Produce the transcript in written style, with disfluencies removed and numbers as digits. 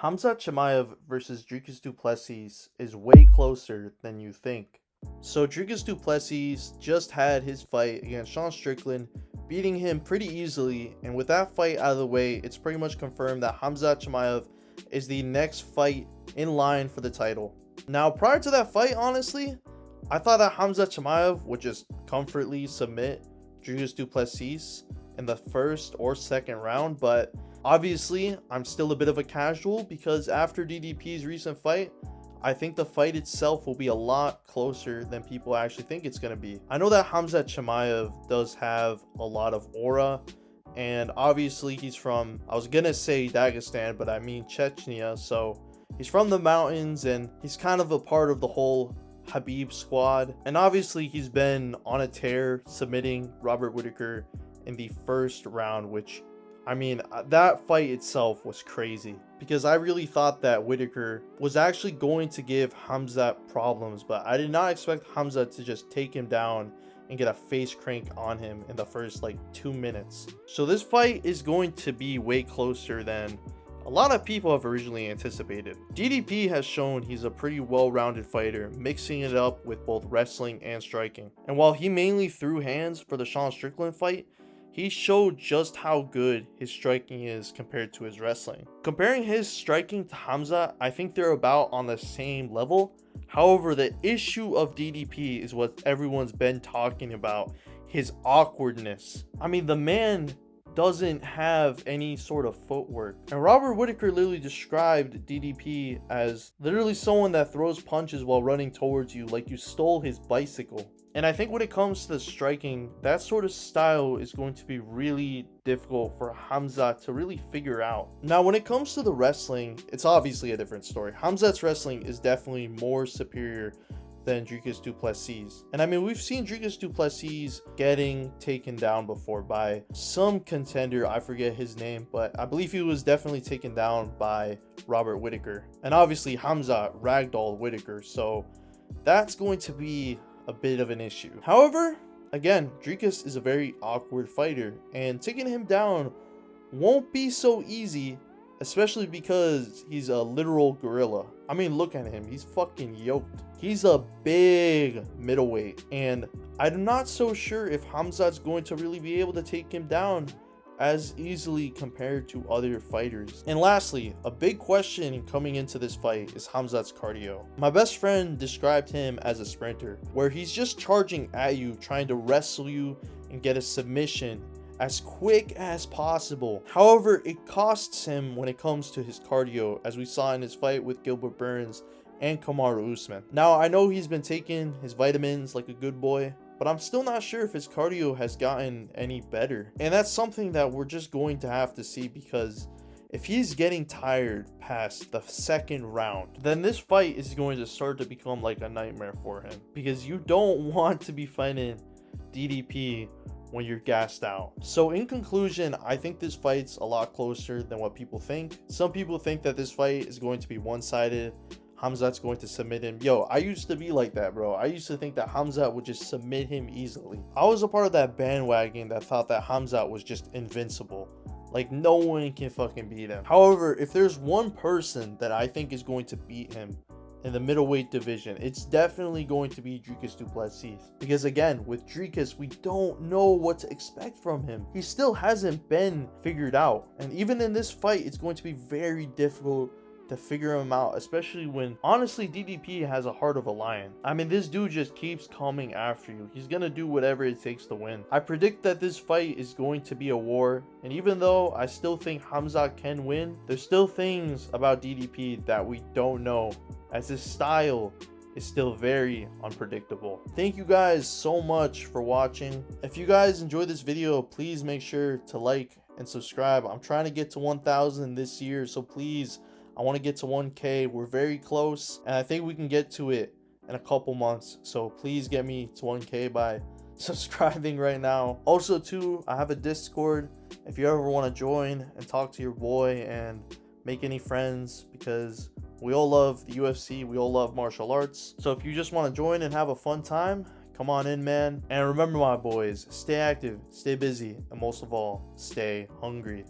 Khamzat Chimaev versus Dricus du Plessis is way closer than you think. So Dricus du Plessis just had his fight against Sean Strickland, beating him pretty easily, and with that fight out of the way, it's pretty much confirmed that Khamzat Chimaev is the next fight in line for the title. Now, prior to that fight, honestly, I thought that Khamzat Chimaev would just comfortably submit Dricus du Plessis in the first or second round, but obviously I'm still a bit of a casual because after DDP's recent fight, I think the fight itself will be a lot closer than people actually think it's going to be. I know that Khamzat Chimaev does have a lot of aura, and obviously he's from, I was going to say Dagestan, but I mean Chechnya, so he's from the mountains and he's kind of a part of the whole Habib squad, and obviously he's been on a tear submitting Robert Whittaker in the first round, which, I mean, that fight itself was crazy because I really thought that Whittaker was actually going to give Khamzat problems, but I did not expect Khamzat to just take him down and get a face crank on him in the first like 2 minutes. So this fight is going to be way closer than a lot of people have originally anticipated. DDP has shown he's a pretty well-rounded fighter, mixing it up with both wrestling and striking. And while he mainly threw hands for the Sean Strickland fight, he showed just how good his striking is compared to his wrestling. Comparing his striking to Khamzat, I think they're about on the same level. However, the issue of DDP is what everyone's been talking about, his awkwardness. I mean, the man doesn't have any sort of footwork. And Robert Whittaker literally described DDP as literally someone that throws punches while running towards you like you stole his bicycle. And I think when it comes to the striking, that sort of style is going to be really difficult for Khamzat to really figure out. Now, when it comes to the wrestling, it's obviously a different story. Khamzat's wrestling is definitely more superior than Dricus du Plessis. And I mean, we've seen Dricus du Plessis getting taken down before by some contender. I forget his name, but I believe he was definitely taken down by Robert Whittaker. And obviously Khamzat ragdolled Whittaker, so that's going to be a bit of an issue. However, again, Dricus is a very awkward fighter, and taking him down won't be so easy, especially because he's a literal gorilla. I mean, look at him, he's fucking yoked. He's a big middleweight, and I'm not so sure if Khamzat's going to really be able to take him down as easily compared to other fighters. And lastly, a big question coming into this fight is Khamzat's cardio. My best friend described him as a sprinter, where he's just charging at you, trying to wrestle you and get a submission as quick as possible. However, it costs him when it comes to his cardio, as we saw in his fight with Gilbert Burns and Kamaru Usman. Now, I know he's been taking his vitamins like a good boy, but I'm still not sure if his cardio has gotten any better. And that's something that we're just going to have to see, because if he's getting tired past the second round, then this fight is going to start to become like a nightmare for him, because you don't want to be fighting DDP when you're gassed out. So in conclusion, I think this fight's a lot closer than what people think. Some people think that this fight is going to be one-sided. Khamzat's going to submit him. Yo, I used to be like that, bro. I used to think that Khamzat would just submit him easily. I was a part of that bandwagon that thought that Khamzat was just invincible. Like, no one can fucking beat him. However, if there's one person that I think is going to beat him in the middleweight division, it's definitely going to be Dricus du Plessis. Because again, with Dricus, we don't know what to expect from him. He still hasn't been figured out. And even in this fight, it's going to be very difficult to figure him out, especially when honestly DDP has a heart of a lion. I mean, this dude just keeps coming after you. He's gonna do whatever it takes to win. I predict that this fight is going to be a war, and even though I still think Khamzat can win, there's still things about DDP that we don't know, as his style is still very unpredictable. Thank you guys so much for watching. If you guys enjoyed this video, please make sure to like and subscribe. I'm trying to get to 1,000 this year, so please, I want to get to 1K. We're very close, and I think we can get to it in a couple months. So please get me to 1K by subscribing right now. Also too, I have a Discord if you ever want to join and talk to your boy and make any friends, because we all love the UFC, we all love martial arts. So if you just want to join and have a fun time, come on in, man. And remember, my boys, stay active, stay busy, and most of all, stay hungry.